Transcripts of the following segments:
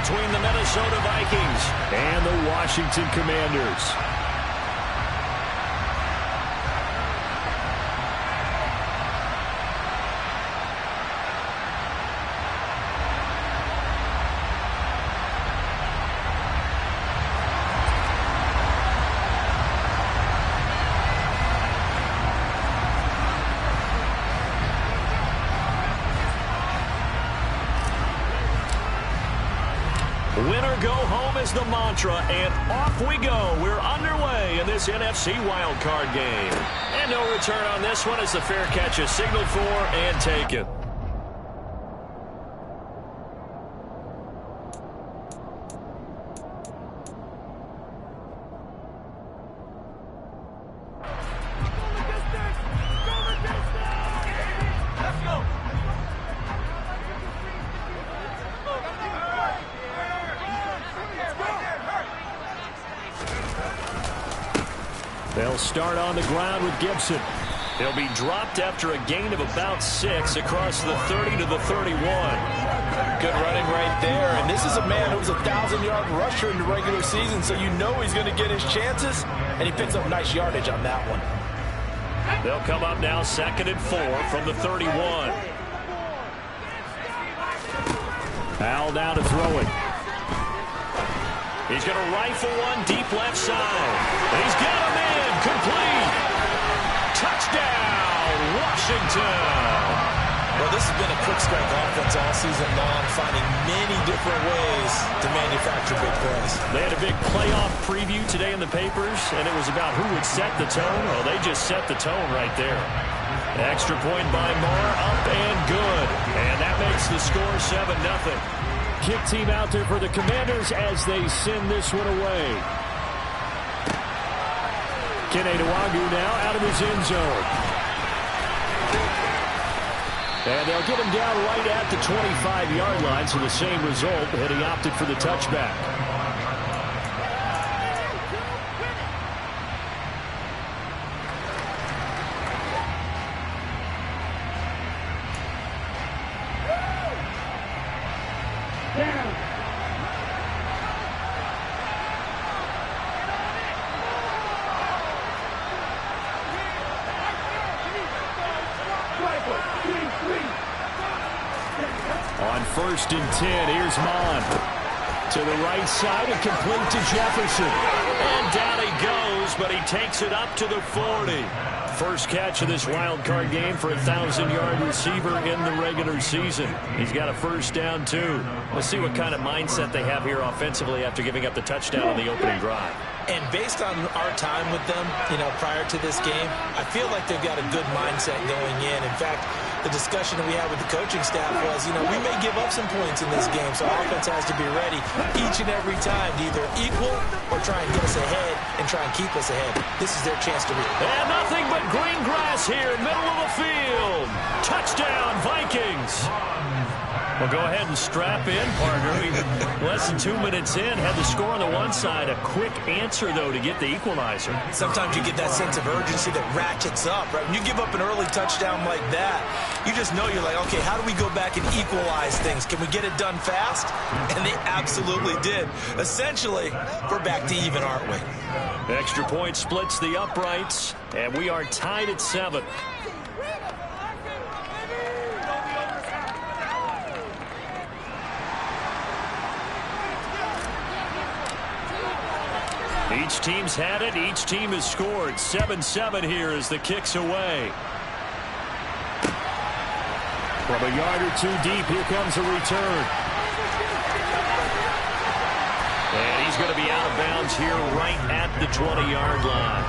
between the Minnesota Vikings and the Washington Commanders. Winner go home is the mantra, and off we go. We're underway in this NFC wildcard game. And no return on this one as the fair catch is signaled for and taken. They'll start on the ground with Gibson. He'll be dropped after a gain of about 6 across the 30 to the 31. Good running right there. And this is a man who was a 1,000-yard rusher in the regular season, so you know he's going to get his chances, and he picks up nice yardage on that one. They'll come up now 2nd and 4 from the 31. Al now to throw it. He's going to rifle one deep left side. And he's got him in. Complete. Touchdown, Washington. Well, this has been a quick strike offense all season long, finding many different ways to manufacture big plays. They had a big playoff preview today in the papers, and it was about who would set the tone. Well, they just set the tone right there. Extra point by Marr, up and good. And that makes the score 7-0. Kick team out there for the Commanders as they send this one away. Kene Nwangwu now out of his end zone. And they'll get him down right at the 25-yard line, so the same result, and he opted for the touchback. On 1st and 10, here's Mon. To the right side and complete to Jefferson. And down he goes, but he takes it up to the 40. First catch of this wild card game for a 1,000-yard receiver in the regular season. He's got a first down, too. Let's see what kind of mindset they have here offensively after giving up the touchdown on the opening drive. And based on our time with them, prior to this game, I feel like they've got a good mindset going in. In fact, the discussion that we had with the coaching staff was, we may give up some points in this game, so our offense has to be ready each and every time to either equal or try and get us ahead and try and keep us ahead. This is their chance to win. And nothing but green grass here, middle of the field. Touchdown, Vikings. Well, go ahead and strap in, partner. Less than 2 minutes in, had the score on the one side. A quick answer, though, to get the equalizer. Sometimes you get that sense of urgency that ratchets up, right? When you give up an early touchdown like that, you just know you're like, okay, how do we go back and equalize things? Can we get it done fast? And they absolutely did. Essentially, we're back to even, aren't we? Extra point splits the uprights, and we are tied at 7. Each team's had it. Each team has scored. 7-7 here as the kick's away. From a yard or two deep, here comes a return. And he's going to be out of bounds here right at the 20-yard line.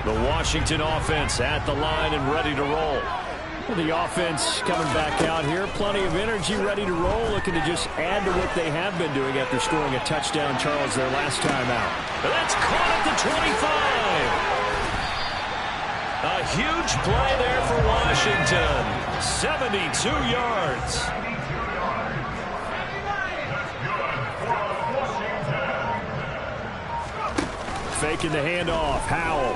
The Washington offense at the line and ready to roll. The offense coming back out here. Plenty of energy, ready to roll, looking to just add to what they have been doing after scoring a touchdown, Charles, their last time out. That's caught at the 25. A huge play there for Washington. 72 yards. faking the handoff. Howell.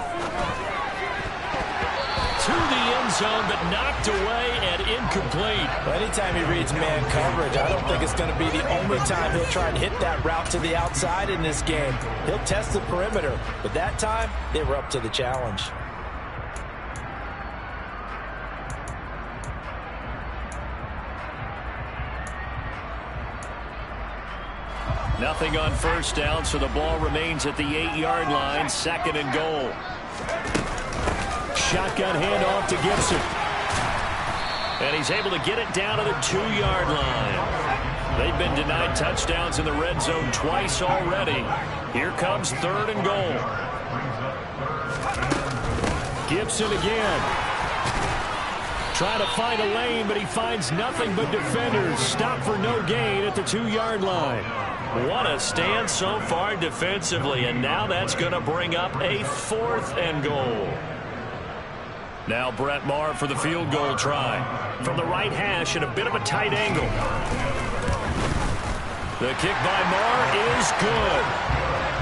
To the end zone, but knocked away and incomplete. Well, anytime he reads man coverage, I don't think it's going to be the only time he'll try and hit that route to the outside in this game. He'll test the perimeter, but that time, they were up to the challenge. Nothing on first down, so the ball remains at the 8-yard line. 2nd and goal. Shotgun handoff to Gibson. And he's able to get it down to the 2-yard line. They've been denied touchdowns in the red zone twice already. Here comes 3rd and goal. Gibson again. Trying to find a lane, but he finds nothing but defenders. Stop for no gain at the 2-yard line. What a stand so far defensively, and now that's going to bring up a 4th and goal. Now Brett Maher for the field goal try. From the right hash at a bit of a tight angle. The kick by Maher is good.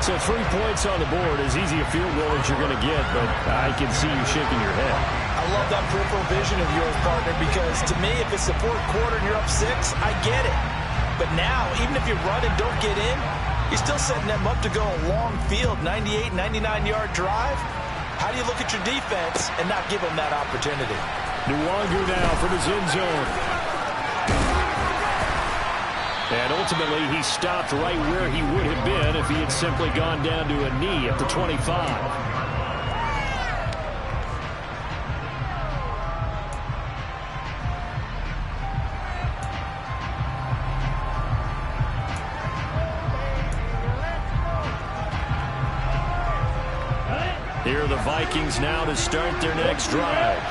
So 3 points on the board, as easy a field goal as you're going to get, but I can see you shaking your head. I love that peripheral vision of yours, partner, because to me, if it's the 4th quarter and you're up 6, I get it. But now, even if you run and don't get in, you're still setting them up to go a long field, 98, 99-yard drive. How do you look at your defense and not give them that opportunity? Nwangu now from his end zone. And ultimately, he stopped right where he would have been if he had simply gone down to a knee at the 25. Here are the Vikings now to start their next drive.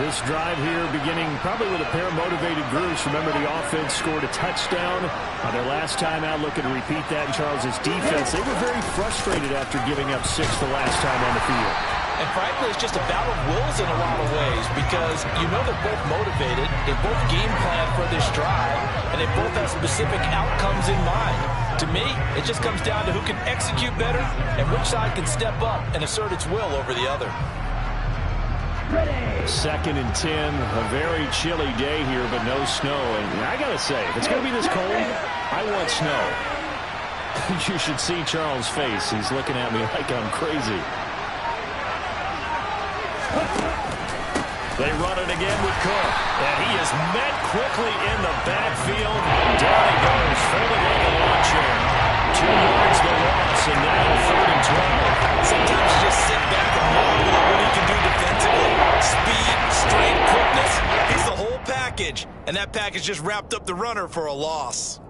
This drive here beginning probably with a pair of motivated groups. Remember, the offense scored a touchdown on their last time out. Looking to repeat that in Charles' defense. They were very frustrated after giving up 6 the last time on the field. And frankly, it's just a battle of wills in a lot of ways, because you know they're both motivated, they both game plan for this drive, and they both have specific outcomes in mind. To me, it just comes down to who can execute better and which side can step up and assert its will over the other. 2nd and 10, a very chilly day here, but no snow. And I got to say, if it's going to be this cold, I want snow. You should see Charles' face. He's looking at me like I'm crazy. They run it again with Cook. And he is met quickly in the backfield. Down he goes, folding like a lawn chair. 2 yards the loss, and now 3rd and 12. Sometimes you just sit back and marvel at what he can do defensively. Speed, strength, quickness. It's the whole package. And that package just wrapped up the runner for a loss.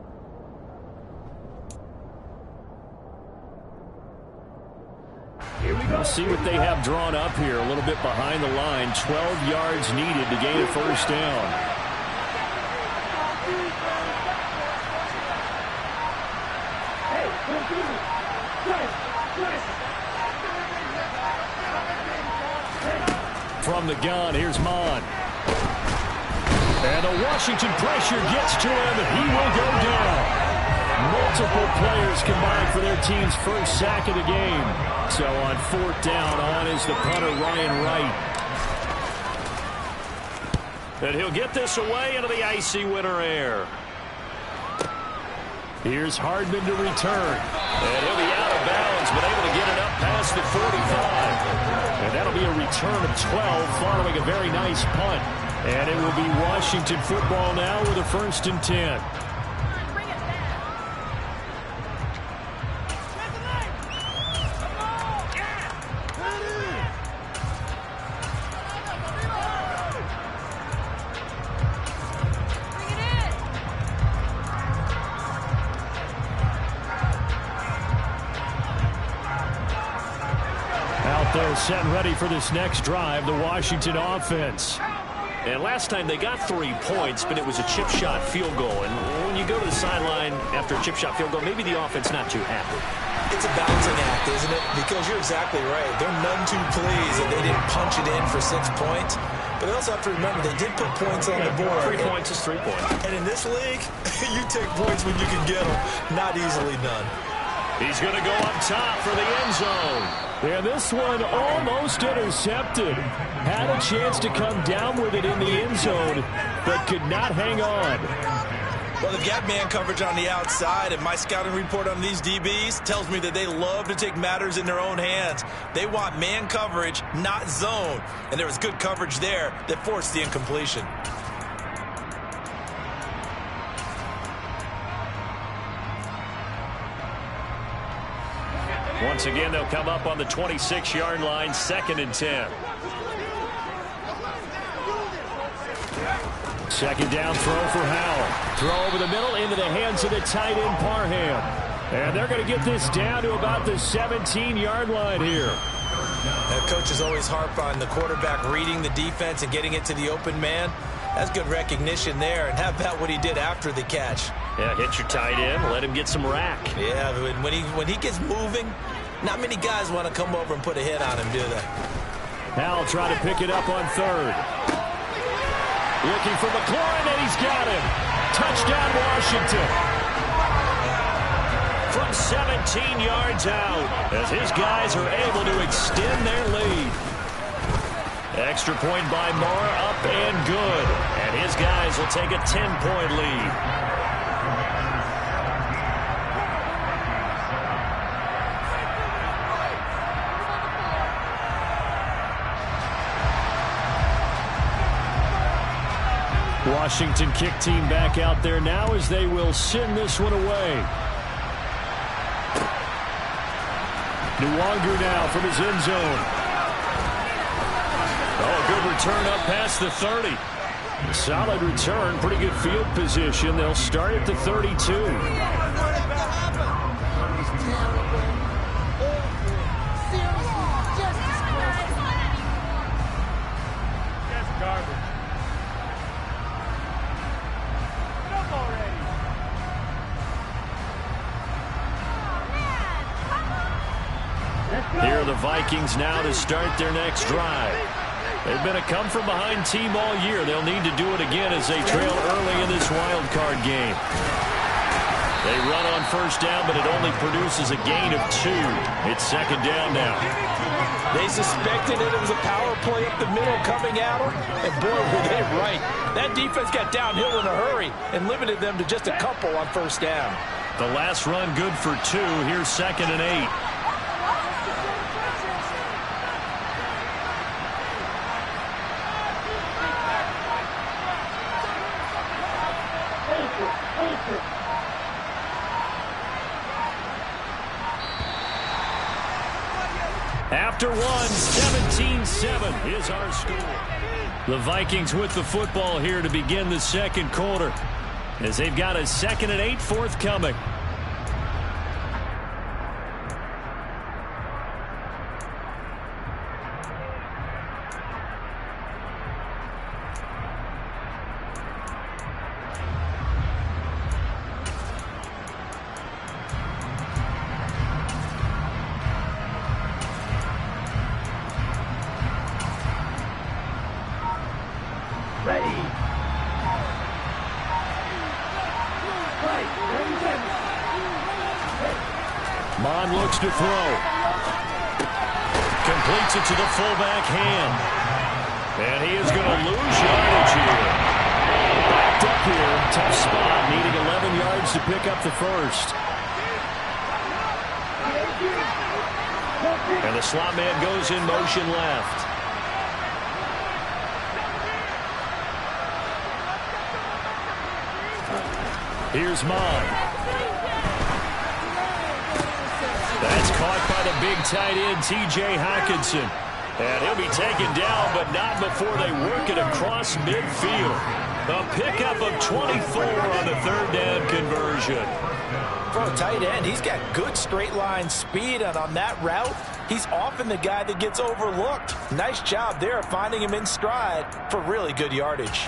We'll see what they have drawn up here. A little bit behind the line. 12 yards needed to gain a first down. From the gun, here's Mon. And the Washington pressure gets to him, and he will go down. Multiple players combined for their team's first sack of the game. So on 4th down, on is the punter, Ryan Wright. And he'll get this away into the icy winter air. Here's Hardman to return. And he'll be out of bounds, but able to get it up past the 45. And that'll be a return of 12 following a very nice punt. And it will be Washington football now with a 1st and 10. They're set and ready for this next drive, the Washington offense. And last time they got 3 points, but it was a chip shot field goal. And when you go to the sideline after a chip shot field goal, maybe the offense not too happy. It's a balancing act, isn't it? Because you're exactly right. They're none too pleased that they didn't punch it in for 6 points. But they also have to remember they did put points on the board. 3 points is 3 points. And in this league, you take points when you can get them, not easily done. He's going to go up top for the end zone. Yeah, this one almost intercepted. Had a chance to come down with it in the end zone, but could not hang on. Well, they've got man coverage on the outside, and my scouting report on these DBs tells me that they love to take matters in their own hands. They want man coverage, not zone. And there was good coverage there that forced the incompletion. Once again, they'll come up on the 26-yard line, 2nd and 10. Second down throw for Howell. Throw over the middle into the hands of the tight end, Parham. And they're going to get this down to about the 17-yard line here. Coaches always harp on the quarterback reading the defense and getting it to the open man. That's good recognition there. And how about what he did after the catch? Yeah, hit your tight end, let him get some rack. Yeah, when he gets moving, not many guys want to come over and put a hit on him, do they? Howell trying to pick it up on 3rd. Looking for McLaurin, and he's got him. Touchdown, Washington. From 17 yards out, as his guys are able to extend their lead. Extra point by Moore, up and good. And his guys will take a 10-point lead. Washington kick team back out there now as they will send this one away. Nwangu now from his end zone. Oh, good return up past the 30. Solid return, pretty good field position. They'll start at the 32. Here are the Vikings now to start their next drive. They've been a come-from-behind team all year. They'll need to do it again as they trail early in this wild card game. They run on first down, but it only produces a gain of 2. It's 2nd down now. They suspected it was a power play up the middle coming at them, and boy, were they right. That defense got downhill in a hurry and limited them to just a couple on first down. The last run good for 2. Here's 2nd and 8. After 17-7 is our score. The Vikings with the football here to begin the second quarter, as they've got a 2nd and 8 forthcoming. Mond looks to throw. Completes it to the fullback hand. And he is going to lose yardage here. Backed up here. Tough spot. Needing 11 yards to pick up the first. And the slot man goes in motion left. Here's Mond. That's caught by the big tight end, T.J. Hockenson. And he'll be taken down, but not before they work it across midfield. A pickup of 24 on the 3rd down conversion. For a tight end, he's got good straight line speed, and on that route, he's often the guy that gets overlooked. Nice job there finding him in stride for really good yardage.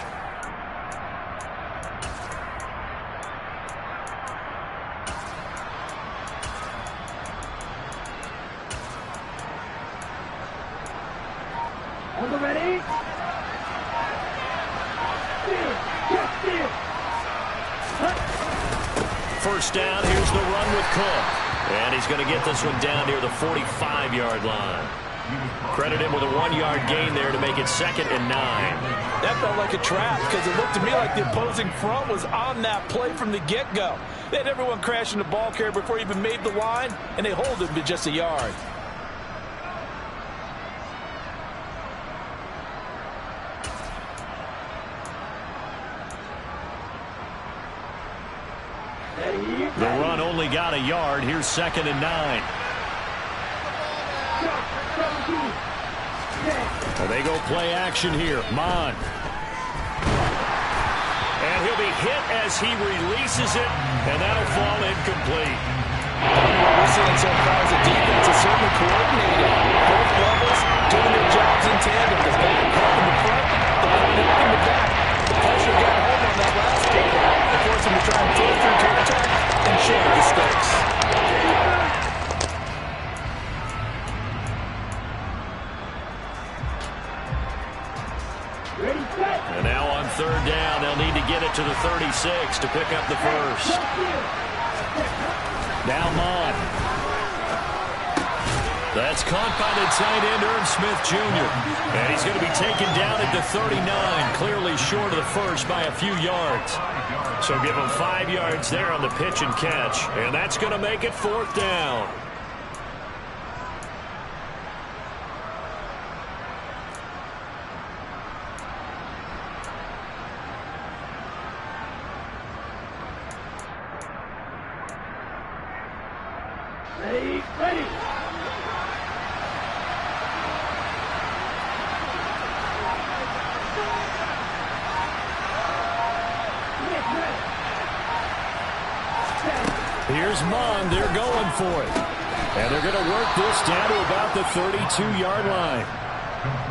Ready? First down, here's the run with Cook. And he's going to get this one down near the 45-yard line. Credit him with a 1-yard gain there to make it 2nd and 9. That felt like a trap because it looked to me like the opposing front was on that play from the get-go. They had everyone crashing the ball carrier before he even made the line, and they hold him to just a yard. The run only got a yard. Here's 2nd and 9. They go play action here. Mond. And he'll be hit as he releases it, and that'll fall incomplete. What we're seeing so far is the defense is certainly coordinated. Both levels doing their jobs in tandem. Because they can help in the front, they're helping in the back. The pressure got home on that last play. They forced him to try and throw through contact and share the stakes. And now on 3rd down, they'll need to get it to the 36 to pick up the first. Now Mond. That's caught by the tight end, Irv Smith Jr. And he's going to be taken down at the 39, clearly short of the first by a few yards. So give him 5 yards there on the pitch and catch. And that's going to make it 4th down. Ready. Here's Mond. They're going for it. And they're going to work this down to about the 32-yard line.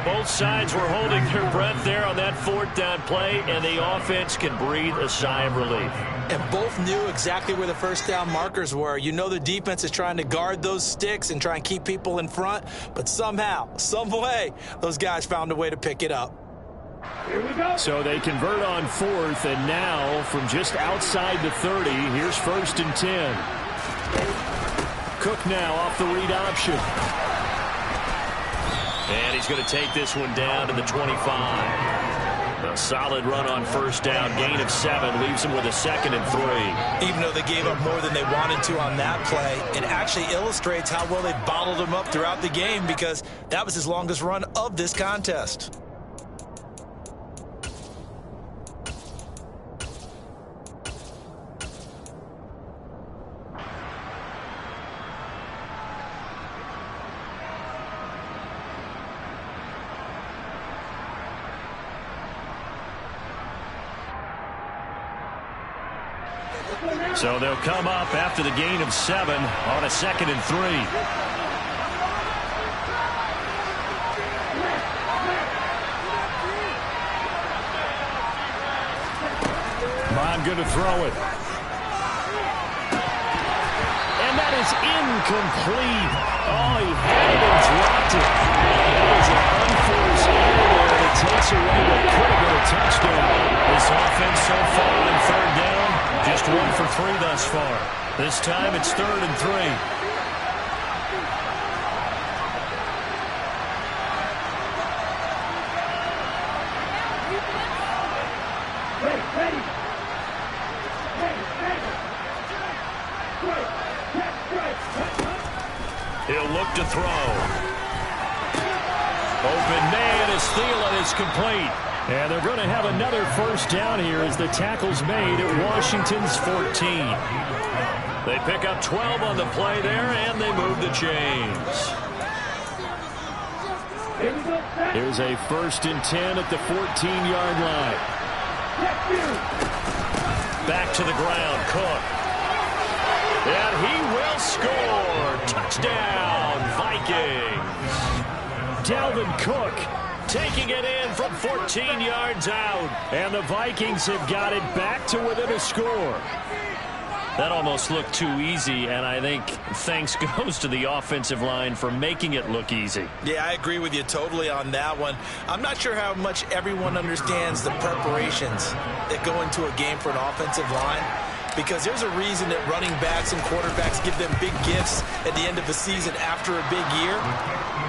Both sides were holding their breath there on that 4th down play, and the offense can breathe a sigh of relief. And both knew exactly where the first down markers were. You know the defense is trying to guard those sticks and try and keep people in front, but somehow, some way, those guys found a way to pick it up. Here we go. So they convert on 4th, and now from just outside the 30, here's 1st and 10. Cook now off the read option. And he's going to take this one down to the 25. A solid run on 1st down, gain of 7, leaves him with a 2nd and 3. Even though they gave up more than they wanted to on that play, it actually illustrates how well they bottled him up throughout the game because that was his longest run of this contest. So they'll come up after the gain of 7 on a 2nd and 3. Mond going to throw it. And that is incomplete. Oh, he had it and dropped it. That was an unforced error there, and it takes away what could have been a touchdown. This offense so far on 3rd down, just 1 for 3 thus far. This time it's 3rd and 3. Ready. He'll look to throw. Open man as Thielen is complete. And they're going to have another 1st down here as the tackle's made at Washington's 14. They pick up 12 on the play there, and they move the chains. Here's a 1st and 10 at the 14-yard line. Back to the ground, Cook. And he will score. Touchdown, Vikings. Dalvin Cook taking it in from 14 yards out. And the Vikings have got it back to within a score. That almost looked too easy, and I think thanks goes to the offensive line for making it look easy. Yeah, I agree with you totally on that one. I'm not sure how much everyone understands the preparations that go into a game for an offensive line. because there's a reason that running backs and quarterbacks give them big gifts at the end of the season after a big year.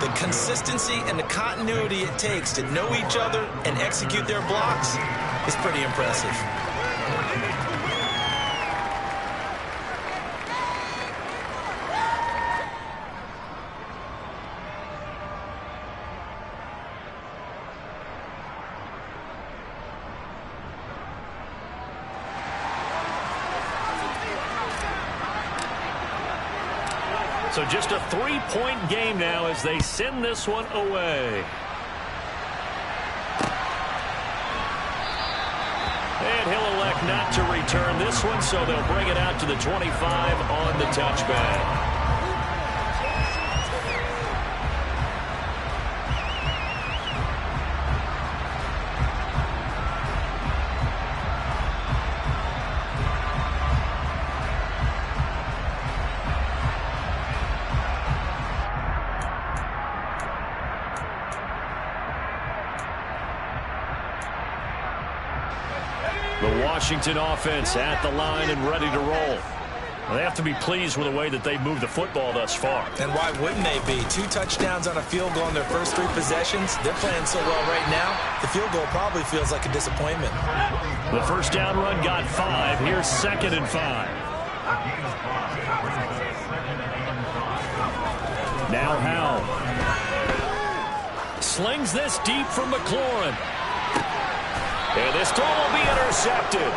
The consistency and the continuity it takes to know each other and execute their blocks is pretty impressive. So just a 3-point game now as they send this one away. And he'll elect not to return this one, so they'll bring it out to the 25 on the touchback. The Washington offense at the line and ready to roll. They have to be pleased with the way that they've moved the football thus far. And why wouldn't they be? 2 touchdowns on a field goal in their first 3 possessions. They're playing so well right now, the field goal probably feels like a disappointment. The first down run got 5. Here's 2nd and 5. Now Howell. Slings this deep from McLaurin. And this throw will be intercepted.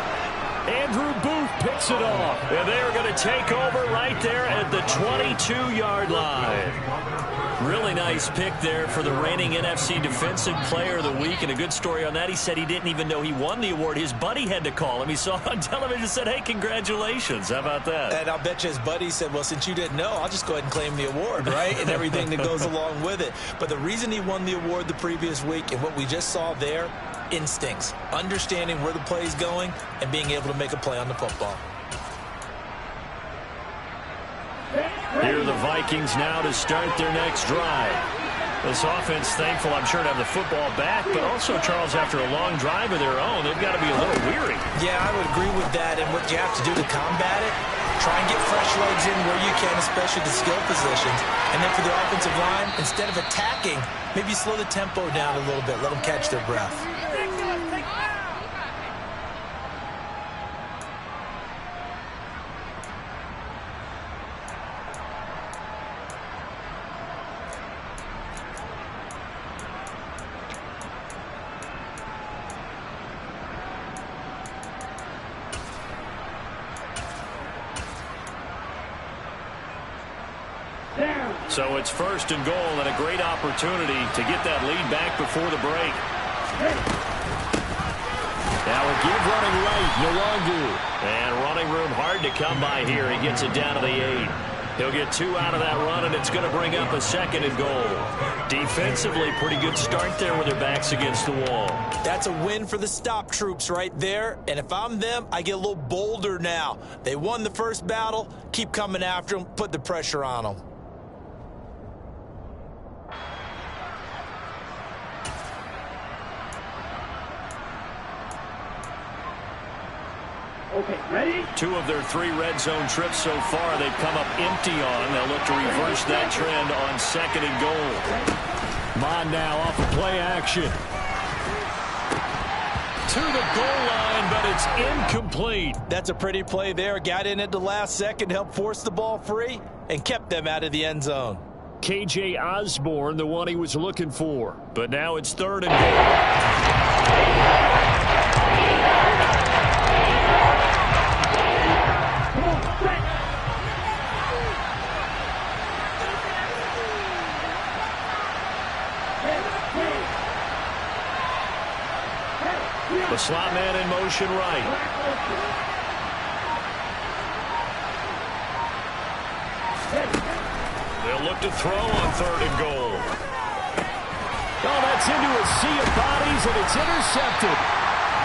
Andrew Booth picks it off. And they're going to take over right there at the 22-yard line. Really nice pick there for the reigning NFC Defensive Player of the Week. And a good story on that. He said he didn't even know he won the award. His buddy had to call him. He saw it on television and said, hey, congratulations. How about that? And I'll bet you his buddy said, well, since you didn't know, I'll just go ahead and claim the award, right? And everything that goes along with it. But the reason he won the award the previous week and what we just saw there, instincts, understanding where the play is going, and being able to make a play on the football. Here are the Vikings now to start their next drive. This offense, thankful, I'm sure, to have the football back, but also, Charles, after a long drive of their own, they've got to be a little weary. Yeah, I would agree with that, and what you have to do to combat it, try and get fresh legs in where you can, especially the skill positions. And then for the offensive line, instead of attacking, maybe slow the tempo down a little bit, let them catch their breath. So it's 1st and goal and a great opportunity to get that lead back before the break. Now a give running right, Nwangu. And running room hard to come by here. He gets it down to the 8. He'll get 2 out of that run, and it's going to bring up a 2nd and goal. Defensively, pretty good start there with their backs against the wall. That's a win for the stop troops right there. And if I'm them, I get a little bolder now. They won the first battle. Keep coming after them. Put the pressure on them. Okay, ready? 2 of their 3 red zone trips so far they've come up empty on. They'll look to reverse that trend on 2nd and goal. Mond now off of play action. To the goal line, but it's incomplete. That's a pretty play there. Got in at the last second, helped force the ball free, and kept them out of the end zone. KJ Osborne, the one he was looking for. But now it's 3rd and goal. The slot man in motion right. They'll look to throw on 3rd and goal. Oh, that's into a sea of bodies, and it's intercepted.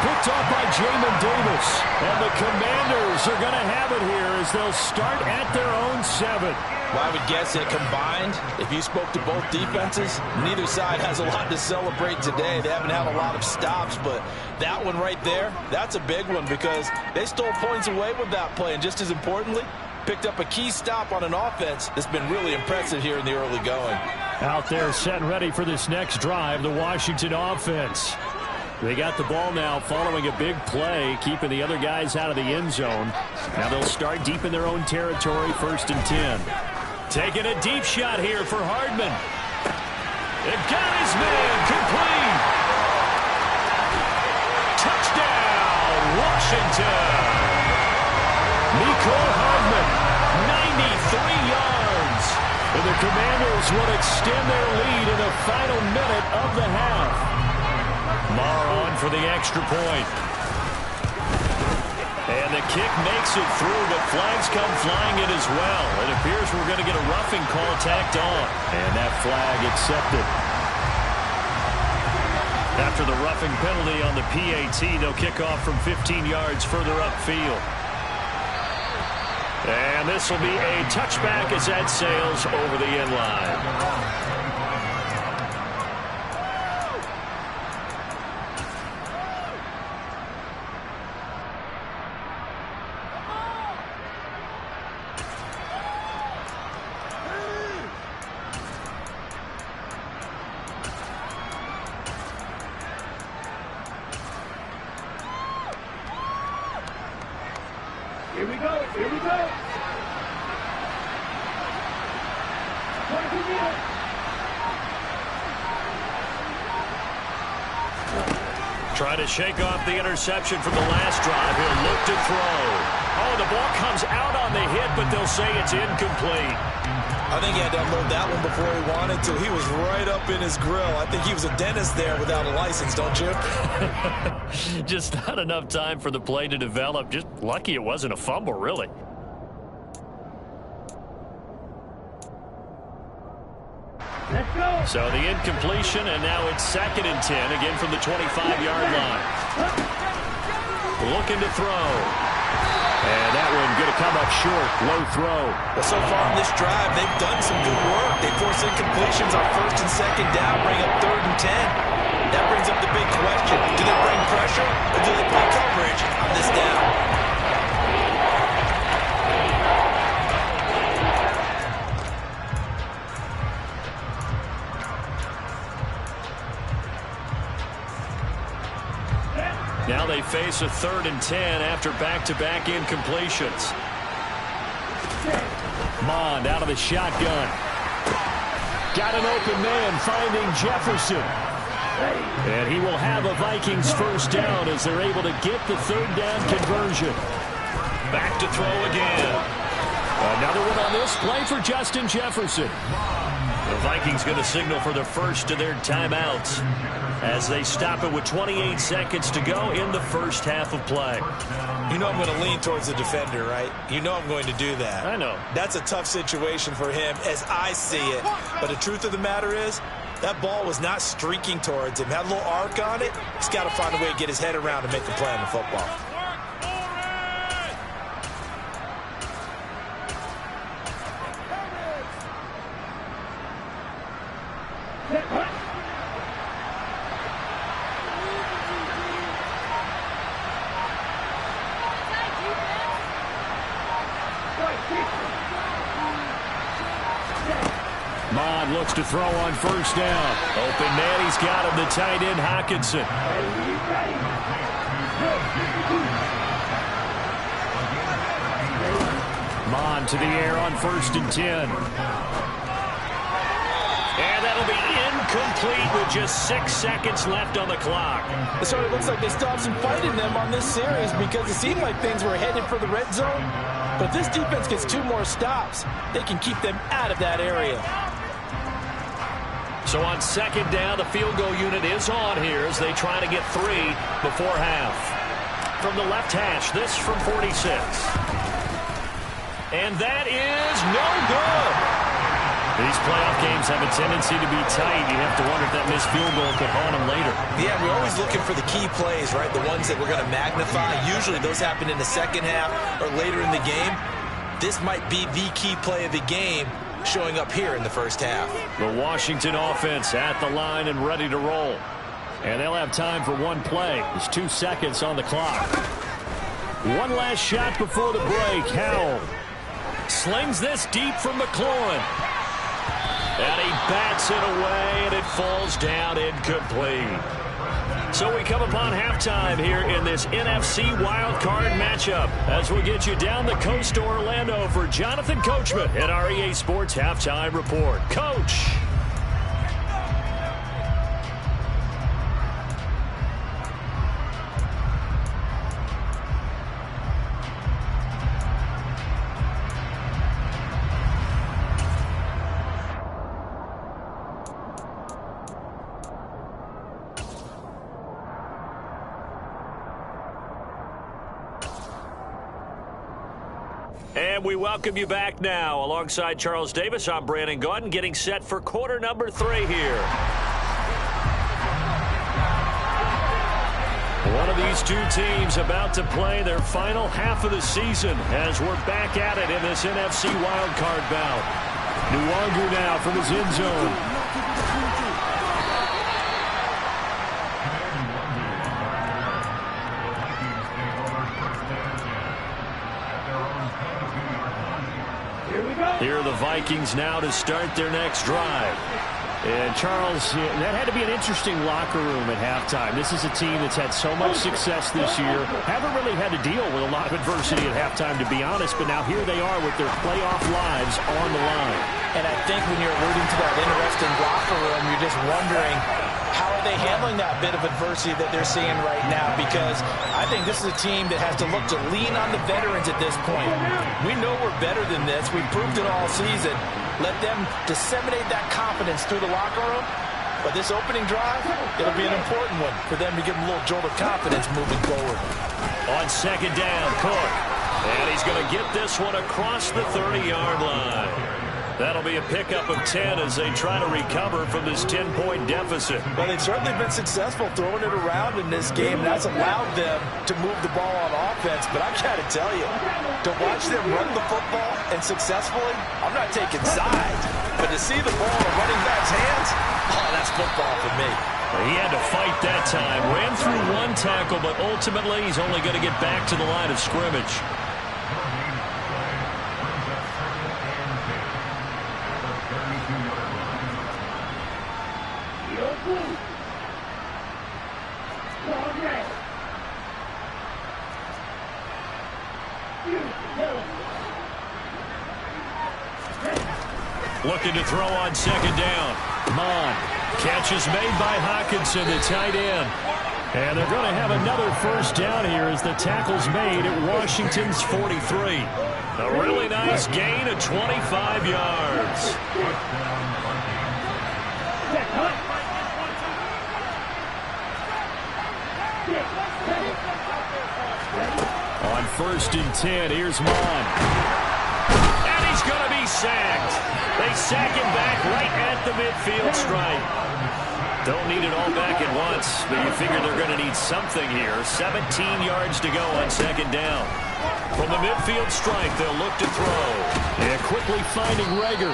picked off by Jamin Davis. And the Commanders are going to have it here as they'll start at their own 7. Well, I would guess that combined, if you spoke to both defenses, neither side has a lot to celebrate today. They haven't had a lot of stops, but that one right there, that's a big one because they stole points away with that play. And just as importantly, picked up a key stop on an offense that's been really impressive here in the early going. Out there set and ready for this next drive, the Washington offense. They got the ball now following a big play, keeping the other guys out of the end zone. Now they'll start deep in their own territory, 1st and 10. Taking a deep shot here for Hardman. It got his man complete. Touchdown, Washington. Mecole Hardman, 93 yards. And the Commanders will extend their lead in the final minute of the half. Marr on for the extra point. And the kick makes it through, but flags come flying in as well. It appears we're going to get a roughing call tacked on. And that flag accepted. After the roughing penalty on the PAT, they'll kick off from 15 yards further upfield. And this will be a touchback as that sails over the end line. Here we go. Here we go. Trying to shake off the interception from the last drive. He'll look to throw. Oh, the ball comes out on the hit, but they'll say it's incomplete. I think he had to unload that one before he wanted to. He was right up in his grill. I think he was a dentist there without a license, don't you? Just not enough time for the play to develop. Just lucky it wasn't a fumble, really. Let's go. So the incompletion, and now it's 2nd and 10, again from the 25-yard line. Looking to throw. And that one going to come up short. Low throw. Well, so far in this drive, they've done some good work. They force incompletions on 1st and 2nd down, bring up 3rd and 10. That brings up the big question. Do they bring pressure or do they play coverage on this down? Now they face a 3rd and 10 after back-to-back incompletions. Mond out of the shotgun. Got an open man finding Jefferson. And he will have a Vikings first down as they're able to get the 3rd down conversion. Back to throw again. Another one on this play for Justin Jefferson. The Vikings going to signal for the first of their timeouts as they stop it with 28 seconds to go in the first half of play. You know I'm going to lean towards the defender, right? You know I'm going to do that. I know. That's a tough situation for him as I see it. But the truth of the matter is, that ball was not streaking towards him. Had a little arc on it. He's got to find a way to get his head around and make the play on the football. Mond looks to throw on first down. Open man, he's got him, the tight end, Hockenson. Mond to the air on 1st and 10. And that'll be incomplete with just 6 seconds left on the clock. It sort of looks like they still have some fight in them on this series because it seemed like things were headed for the red zone. But if this defense gets 2 more stops, they can keep them out of that area. So on 2nd down, the field goal unit is on here as they try to get 3 before half. From the left hash, this from 46. And that is no good. These playoff games have a tendency to be tight. You have to wonder if that missed field goal could haunt them later. Yeah, we're always looking for the key plays, right? The ones that we're going to magnify. Usually those happen in the second half or later in the game. This might be the key play of the game showing up here in the first half. The Washington offense at the line and ready to roll. And they'll have time for one play. There's 2 seconds on the clock. One last shot before the break. Howell slings this deep from McLaurin. And he bats it away, and it falls down incomplete. So we come upon halftime here in this NFC wildcard matchup as we get you down the coast to Orlando for Jonathan Coachman at our EA Sports Halftime Report. Coach. And we welcome you back now. Alongside Charles Davis, I'm Brandon Gaudin, getting set for quarter number 3 here. One of these two teams about to play their final half of the season as we're back at it in this NFC wildcard bout. Nwangu now from his end zone. Here are the Vikings now to start their next drive. And, Charles, that had to be an interesting locker room at halftime. This is a team that's had so much success this year. Haven't really had to deal with a lot of adversity at halftime, to be honest. But now here they are with their playoff lives on the line. And I think when you're alluding to that interesting locker room, you're just wondering, how are they handling that bit of adversity that they're seeing right now? Because I think this is a team that has to look to lean on the veterans at this point. We know we're better than this. We've proved it all season. Let them disseminate that confidence through the locker room. But this opening drive, it'll be an important one for them to give them a little jolt of confidence moving forward. On second down, Cook. And he's going to get this one across the 30-yard line. That'll be a pickup of 10 as they try to recover from this 10-point deficit. Well, they've certainly been successful throwing it around in this game. That's allowed them to move the ball on offense. But I've got to tell you, to watch them run the football and successfully, I'm not taking sides. But to see the ball in the running back's hands, oh, that's football for me. He had to fight that time. Ran through one tackle, but ultimately he's only going to get back to the line of scrimmage. Looking to throw on second down. Mon. Catch is made by Hockenson, the tight end. And they're going to have another first down here as the tackle's made at Washington's 43. A really nice gain of 25 yards. On first and 10, here's Mon. And he's going to be sacked. They sack him back right at the midfield stripe. Don't need it all back at once, but you figure they're going to need something here. 17 yards to go on second down. From the midfield stripe, they'll look to throw. And quickly finding Reagor.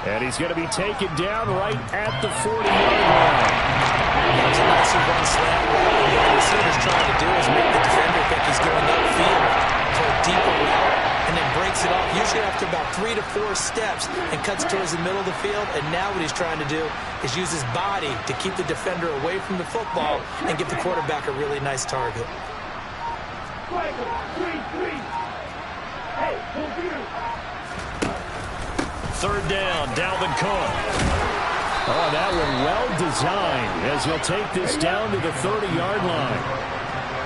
And he's going to be taken down right at the 40-yard line. That's a nice run slant. What the receiver's trying to do is make the defender think he's going upfield for a deeper route, and then breaks it off, usually after about 3 to 4 steps, and cuts towards the middle of the field. And now what he's trying to do is use his body to keep the defender away from the football and give the quarterback a really nice target. Third down, Dalvin Cook. Oh, that one well designed as he'll take this down to the 30-yard line.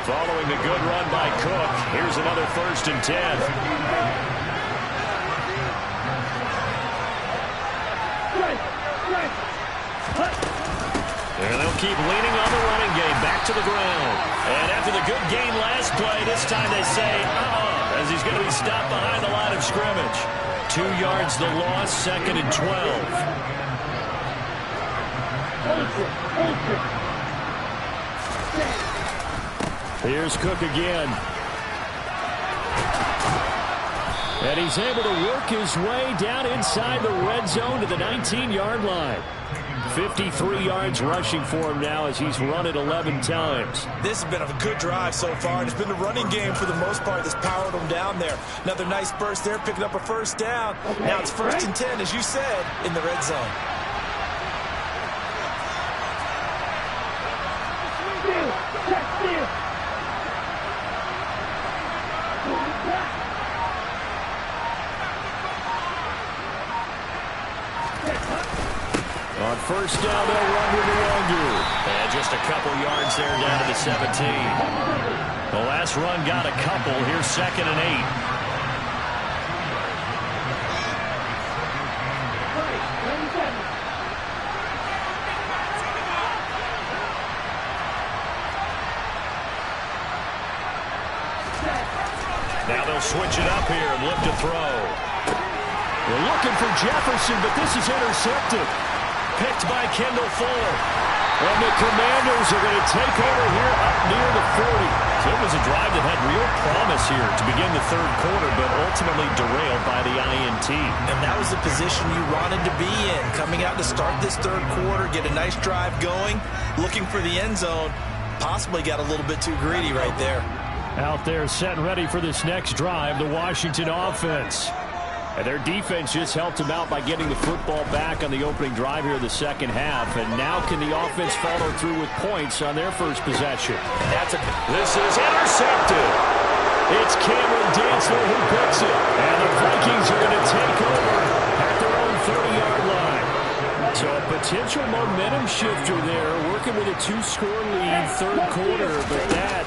Following the good run by Cook, here's another first and 10. And they'll keep leaning on the running game, back to the ground. And after the good gain last play, this time they say, as he's going to be stopped behind the line of scrimmage. 2 yards the loss, 2nd and 12. Here's Cook again. And he's able to work his way down inside the red zone to the 19-yard line. 53 yards rushing for him now as he's run it 11 times. This has been a good drive so far, and it's been the running game for the most part that's powered him down there. Another nice burst there, picking up a first down. Now it's 1st and 10, as you said, in the red zone. On 1st down, they'll run with the longer. And just a couple yards there down to the 17. The last run got a couple. Here's 2nd and 8. Now they'll switch it up here and lift a throw. They're looking for Jefferson, but this is intercepted. Picked by Kendall Fuller. And the Commanders are going to take over here up near the 40. So it was a drive that had real promise here to begin the 3rd quarter, but ultimately derailed by the INT. And that was the position you wanted to be in. Coming out to start this 3rd quarter, get a nice drive going, looking for the end zone. Possibly got a little bit too greedy right there. Out there set ready for this next drive, the Washington offense. And their defense just helped them out by getting the football back on the opening drive here in the 2nd half. And now can the offense follow through with points on their first possession? This is intercepted. It's Cameron Dantzler who gets it. And the Vikings are going to take over at their own 30-yard line. So a potential momentum shifter there, working with a 2-score lead, 3rd quarter, but that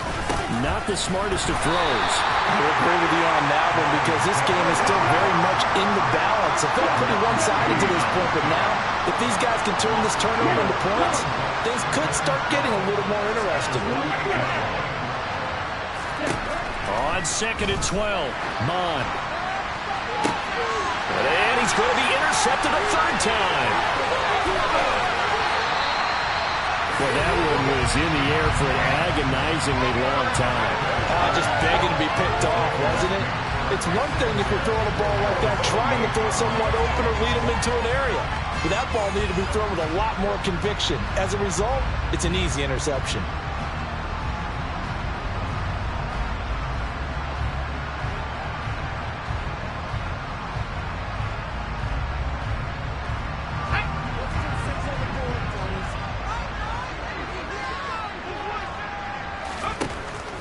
not the smartest of throws. We'll agree with you on that one because this game is still very much in the balance. It felt pretty one-sided to this point, but now if these guys can turn this turnover into points, things could start getting a little more interesting. On 2nd and 12, Mond. And he's going to be intercepted a 3rd time. Well, that one was in the air for an agonizingly long time. Just begging to be picked off, wasn't it? It's one thing if you're throwing a ball like that, trying to throw someone open or lead them into an area. But that ball needed to be thrown with a lot more conviction. As a result, it's an easy interception.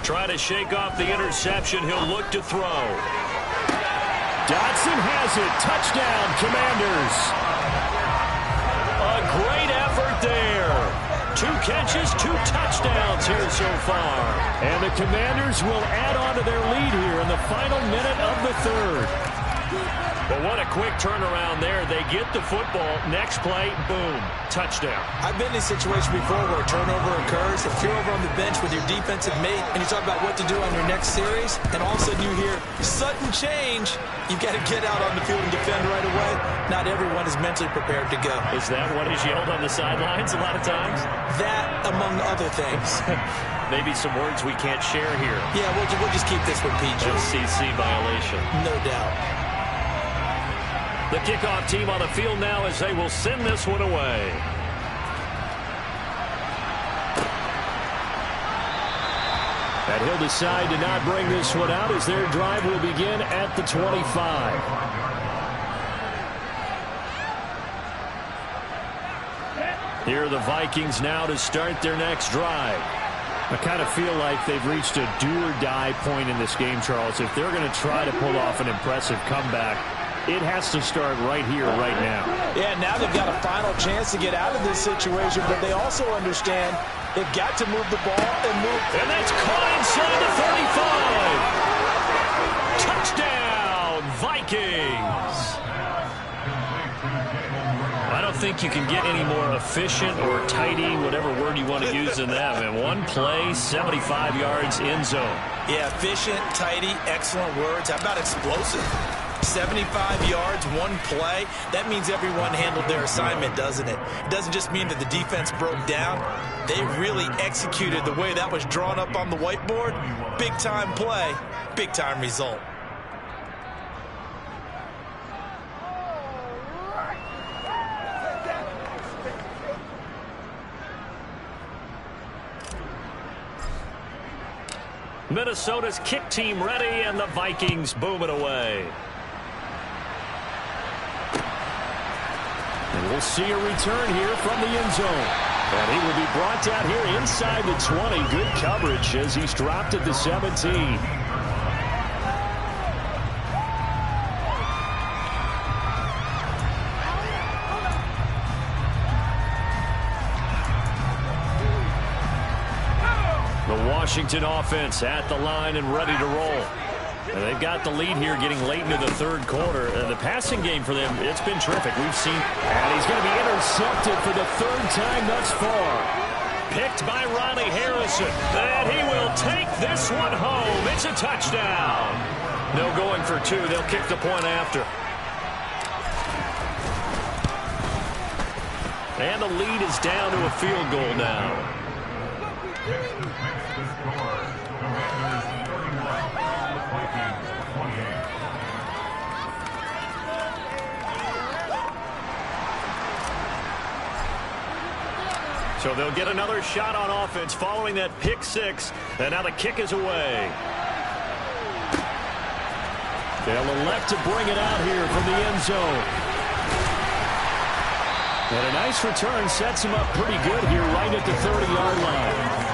Try to shake off the interception. He'll look to throw. Dotson has it. Touchdown, Commanders. A great effort there. 2 catches, 2 touchdowns here so far. And the Commanders will add on to their lead here in the final minute of the 3rd. But what a quick turnaround there. They get the football. Next play, boom, touchdown. I've been in a situation before where a turnover occurs. If you're over on the bench with your defensive mate and you talk about what to do on your next series, and all of a sudden you hear sudden change, you've got to get out on the field and defend right away. Not everyone is mentally prepared to go. Is that what is yelled on the sidelines a lot of times? That, among other things. Maybe some words we can't share here. Yeah, we'll just keep this one PG. SEC violation. No doubt. The kickoff team on the field now as they will send this one away. And he'll decide to not bring this one out as their drive will begin at the 25. Here are the Vikings now to start their next drive. I kind of feel like they've reached a do-or-die point in this game, Charles. If they're going to try to pull off an impressive comeback, it has to start right here, right now. Yeah, now they've got a final chance to get out of this situation, but they also understand they've got to move the ball and move. And that's caught inside the 35. Touchdown, Vikings. I don't think you can get any more efficient or tidy, whatever word you want to use in that. And one play, 75 yards, end zone. Yeah, efficient, tidy, excellent words. How about explosive? 75 yards, one play. That means everyone handled their assignment, doesn't it? It doesn't just mean that the defense broke down. They really executed the way that was drawn up on the whiteboard. Big-time play, big-time result. Minnesota's kick team ready, and the Vikings boom it away. And we'll see a return here from the end zone. And he will be brought down here inside the 20. Good coverage as he's dropped at the 17. Washington offense at the line and ready to roll. And they've got the lead here getting late into the third quarter. The passing game for them, it's been terrific. We've seen, and he's going to be intercepted for the third time thus far. Picked by Ronnie Harrison. And he will take this one home. It's a touchdown. No going for two. They'll kick the point after. And the lead is down to a field goal now. So they'll get another shot on offense following that pick six. And now the kick is away. They'll elect to bring it out here from the end zone. And a nice return sets him up pretty good here right at the 30-yard line.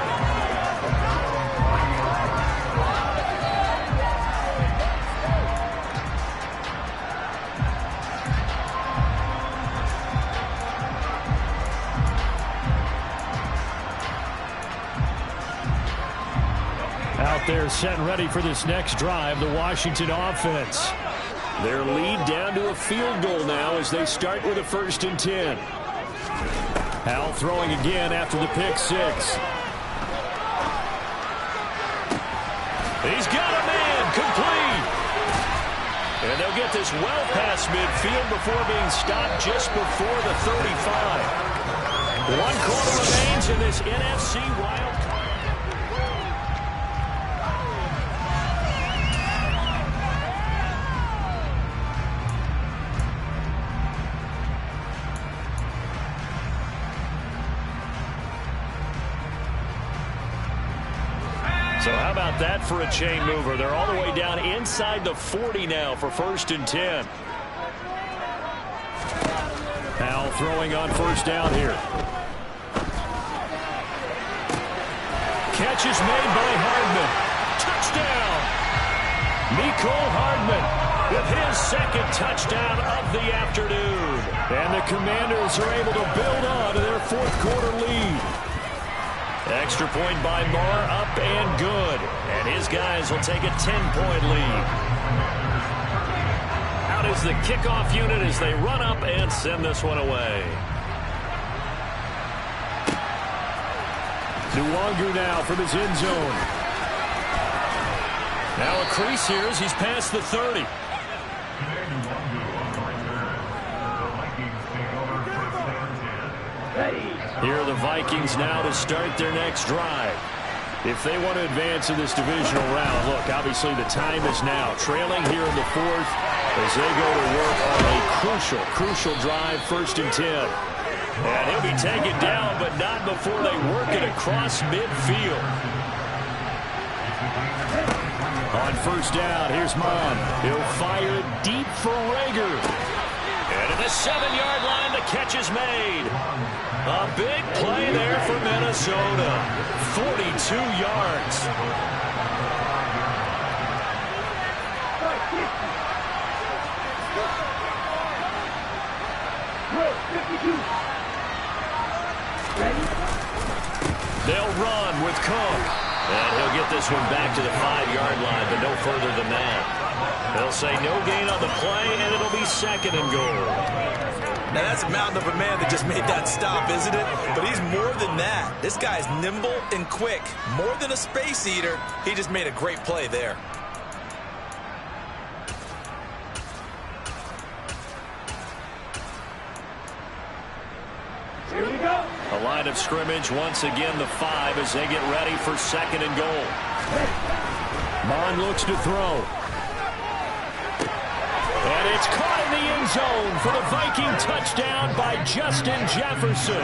Out there set and ready for this next drive, the Washington offense. Their lead down to a field goal now as they start with a 1st and 10. Howell throwing again after the pick six. He's got a man complete. And they'll get this well past midfield before being stopped just before the 35. 1 quarter remains in this NFC wild card. So how about that for a chain mover? They're all the way down inside the 40 now for 1st and 10. Howell throwing on 1st down here. Catch is made by Hardman. Touchdown! Mecole Hardman with his 2nd touchdown of the afternoon. And the Commanders are able to build on to their 4th quarter lead. Extra point by Marr, up and good. And his guys will take a 10-point lead. Out is the kickoff unit as they run up and send this one away. Nwangu now from his end zone. Now a crease here as he's past the 30. Here are the Vikings now to start their next drive. If they want to advance in this divisional round, look, obviously the time is now. Trailing here in the 4th as they go to work on a crucial drive, 1st and 10. And he'll be taken down, but not before they work it across midfield. On 1st down, here's Mond. He'll fire deep for Rager. And at the 7-yard line, the catch is made. A big play there for Minnesota. 42 yards. They'll run with Cook. And he'll get this one back to the 5-yard line, but no further than that. They'll say no gain on the play, and it'll be 2nd and goal. Now, that's a mountain of a man that just made that stop, isn't it? But he's more than that. This guy's nimble and quick. More than a space eater. He just made a great play there. A line of scrimmage, once again the 5 as they get ready for 2nd and goal. Mond looks to throw. And it's caught in the end zone for the Viking touchdown by Justin Jefferson.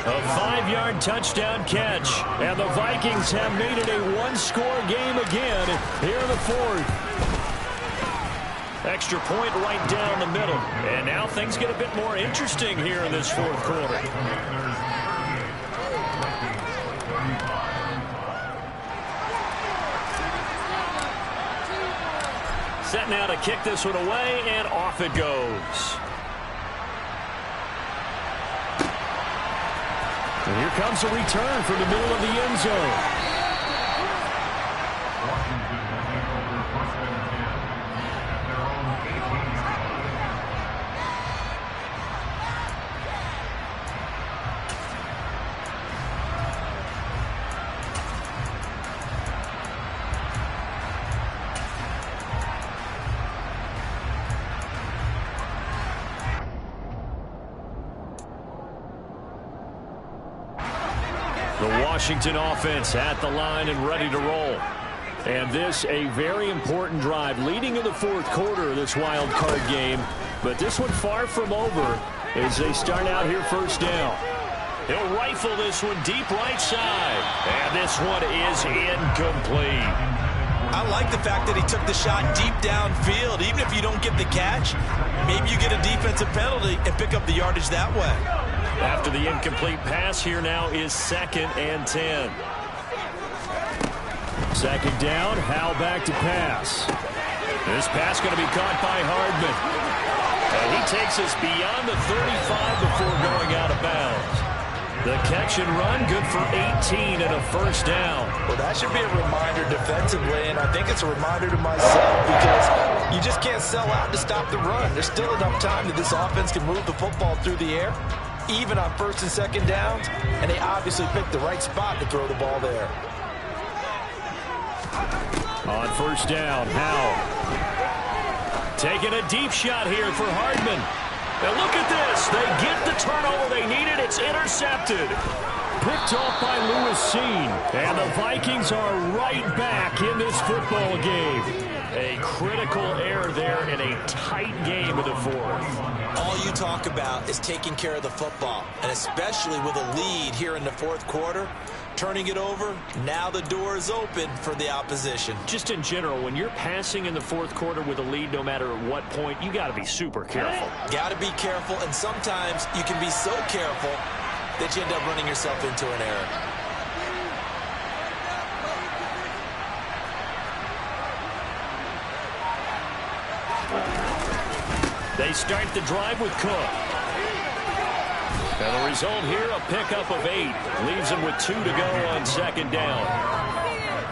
A 5-yard touchdown catch. And the Vikings have made it a one-score game again here in the 4th. Extra point right down the middle. And now things get a bit more interesting here in this 4th quarter. Set now to kick this one away, and off it goes. And here comes a return from the middle of the end zone. The Washington offense at the line and ready to roll. And this a very important drive leading in the 4th quarter of this wild card game. But this one far from over as they start out here 1st down. He'll rifle this one deep right side. And this one is incomplete. I like the fact that he took the shot deep downfield. Even if you don't get the catch, maybe you get a defensive penalty and pick up the yardage that way. After the incomplete pass, here now is 2nd and 10. 2nd down, Howell back to pass. This pass going to be caught by Hardman. And he takes us beyond the 35 before going out of bounds. The catch and run, good for 18 and a 1st down. Well, that should be a reminder defensively, and I think it's a reminder to myself because you just can't sell out to stop the run. There's still enough time that this offense can move the football through the air, even on 1st and 2nd downs, and they obviously picked the right spot to throw the ball there. On 1st down, Howell. Taking a deep shot here for Hardman. Now look at this. They get the turnover they needed. It's intercepted. Picked off by Lewis Cine. And the Vikings are right back in this football game. A critical error there in a tight game of the 4th. All you talk about is taking care of the football, and especially with a lead here in the 4th quarter, turning it over, now the door is open for the opposition. Just in general, when you're passing in the 4th quarter with a lead, no matter at what point, you got to be super careful. Got to be careful, and sometimes you can be so careful that you end up running yourself into an error. They start the drive with Cook. And the result here, a pickup of 8. Leaves them with 2 to go on 2nd down.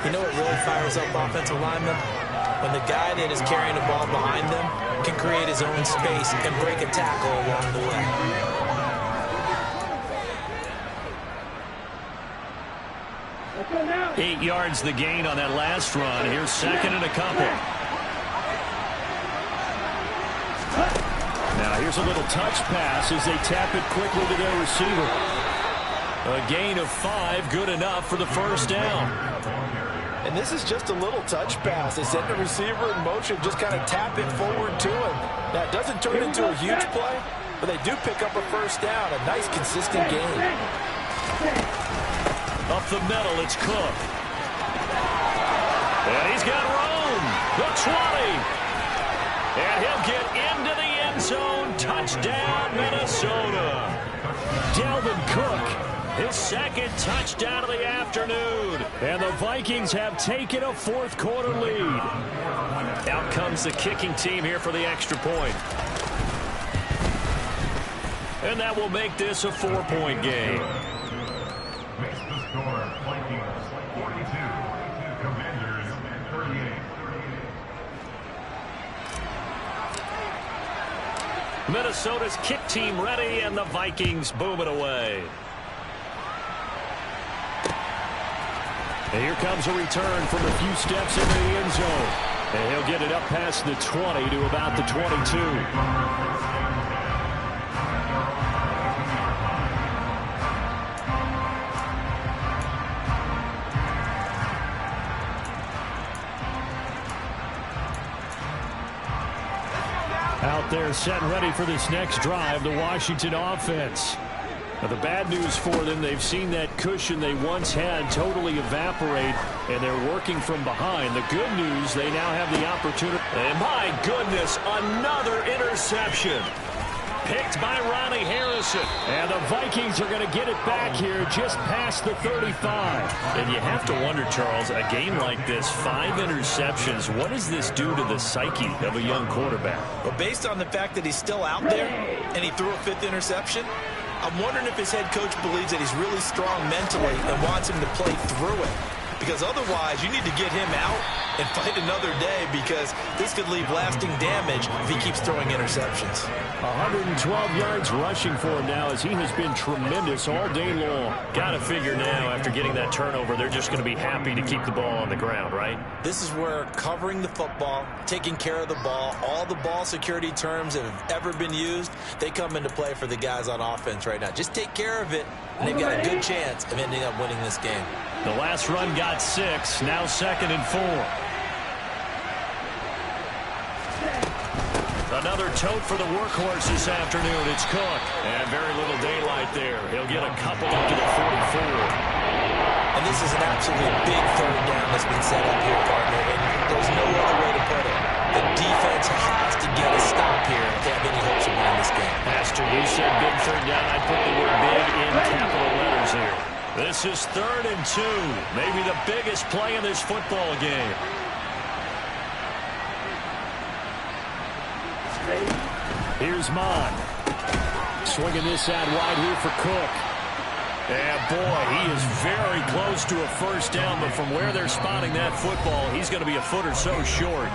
You know what really fires up offensive linemen? When the guy that is carrying the ball behind them can create his own space and break a tackle along the way. 8 yards the gain on that last run. Here's 2nd and a couple. Now here's a little touch pass as they tap it quickly to their receiver. A gain of 5, good enough for the 1st down. And this is just a little touch pass. They send the receiver in motion, just kind of tap it forward to him. Now, it doesn't turn into a huge play, but they do pick up a 1st down. A nice, consistent gain. Up the middle, it's Cook. And he's got room. The 20. And he'll get into the end zone. Touchdown, Minnesota. Dalvin Cook, his 2nd touchdown of the afternoon. And the Vikings have taken a 4th quarter lead. Out comes the kicking team here for the extra point. And that will make this a 4-point game. Makes the score Vikings 42, Commanders 38. Minnesota's kick team ready, and the Vikings boom it away. And here comes a return from a few steps into the end zone. And he'll get it up past the 20 to about the 22. Out there set and ready for this next drive, the Washington offense. Now, the bad news for them, they've seen that cushion they once had totally evaporate, and they're working from behind. The good news, they now have the opportunity. And my goodness, another interception. Picked by Ronnie Harrison. And the Vikings are going to get it back here just past the 35. And you have to wonder, Charles, a game like this, 5 interceptions, what does this do to the psyche of a young quarterback? Well, based on the fact that he's still out there and he threw a 5th interception, I'm wondering if his head coach believes that he's really strong mentally and wants him to play through it. Because otherwise, you need to get him out and fight another day, because this could leave lasting damage if he keeps throwing interceptions. 112 yards rushing for him now, as he has been tremendous all day long. Got to figure now, after getting that turnover, they're just going to be happy to keep the ball on the ground, right? This is where covering the football, taking care of the ball, all the ball security terms that have ever been used, they come into play for the guys on offense right now. Just take care of it, and they've got a good chance of ending up winning this game. The last run got 6, now 2nd and 4. Another tote for the workhorse this afternoon. It's Cook. And very little daylight there. He'll get a couple up to the 44. And this is an absolutely big 3rd down that's been set up here, partner. And there's no other way to put it. The defense has to get a stop here if they have any hopes of winning this game. Pastor, you said big 3rd down. I put the word big in capital letters here. This is 3rd and 2. Maybe the biggest play in this football game. Here's Mond. Swinging this out wide here for Cook. And boy, he is very close to a 1st down, but from where they're spotting that football, he's going to be a foot or so short.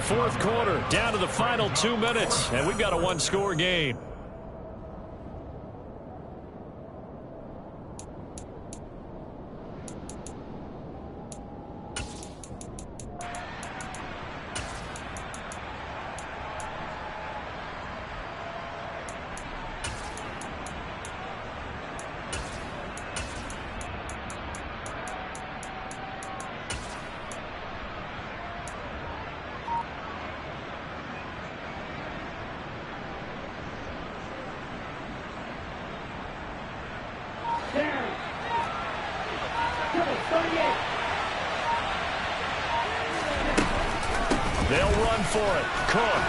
4th quarter, down to the final 2 minutes, and we've got a 1-score game. They'll run for it. Cook.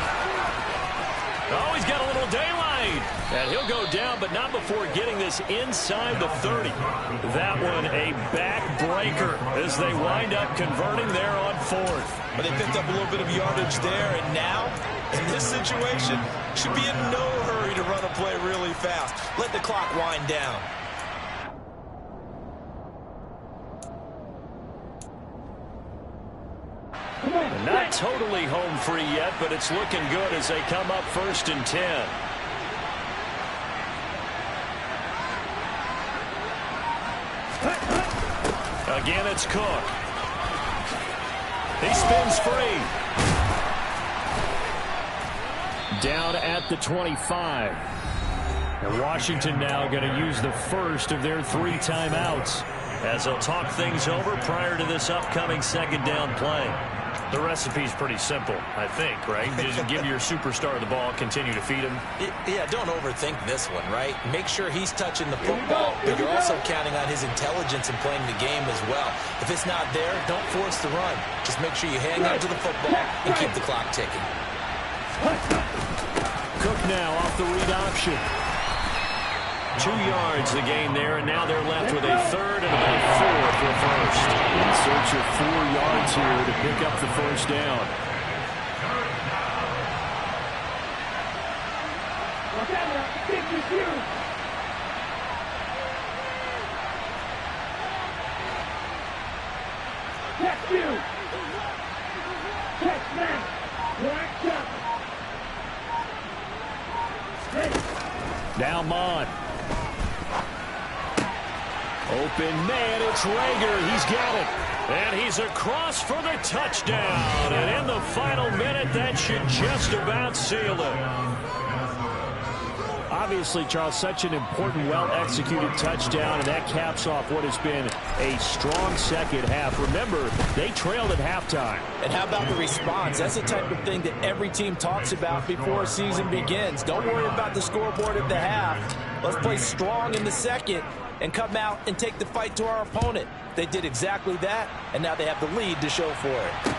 Oh, he's got a little daylight. And he'll go down, but not before getting this inside the 30. That one a backbreaker as they wind up converting there on 4th. But they picked up a little bit of yardage there, and now, in this situation, should be in no hurry to run a play really fast. Let the clock wind down. Not totally home free yet, but it's looking good as they come up 1st and 10. Again, it's Cook. He spins free. Down at the 25. And Washington now going to use the first of their 3 timeouts, as they'll talk things over prior to this upcoming 2nd down play. The recipe's pretty simple, I think, right? Just give your superstar the ball, continue to feed him. Yeah, don't overthink this one, right? Make sure he's touching the football, but you're also counting on his intelligence in playing the game as well. If it's not there, don't force the run. Just make sure you hang on to the football and keep the clock ticking. Cook now off the read option. 2 yards the gain there, and now they're left with a 3rd and about 4 for 1st. In search of 4 yards here to pick up the 1st down. Catch you! Catch them! Now Mond. Open man, it's Rager. He's got it. And he's across for the touchdown. And in the final minute, that should just about seal it. Obviously, Charles, such an important, well-executed touchdown, and that caps off what has been a strong second half. Remember, they trailed at halftime. And how about the response? That's the type of thing that every team talks about before a season begins. Don't worry about the scoreboard at the half. Let's play strong in the second and come out and take the fight to our opponent. They did exactly that, and now they have the lead to show for it.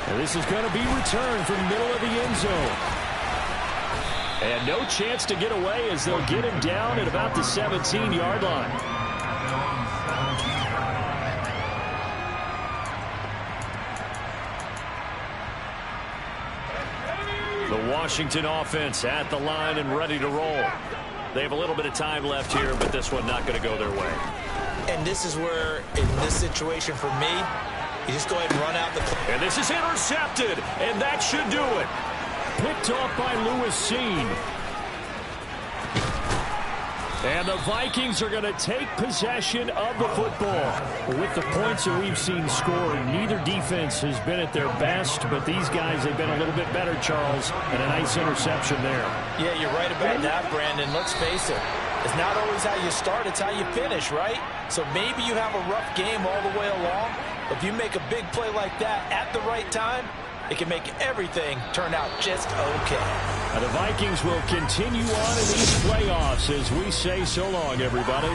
And this is going to be returned from the middle of the end zone. And no chance to get away as they'll get him down at about the 17-yard line. The Washington offense at the line and ready to roll. They have a little bit of time left here, but this one not going to go their way. And this is where, in this situation for me, you just go ahead and run out the clock. And this is intercepted, and that should do it. Picked off by Lewis Cine. And the Vikings are going to take possession of the football. With the points that we've seen scored, neither defense has been at their best, but these guys have been a little bit better, Charles, and a nice interception there. Yeah, you're right about that, Brandon. Let's face it. It's not always how you start, it's how you finish, right? So maybe you have a rough game all the way along, but if you make a big play like that at the right time, it can make everything turn out just okay. The Vikings will continue on in these playoffs as we say so long, everybody.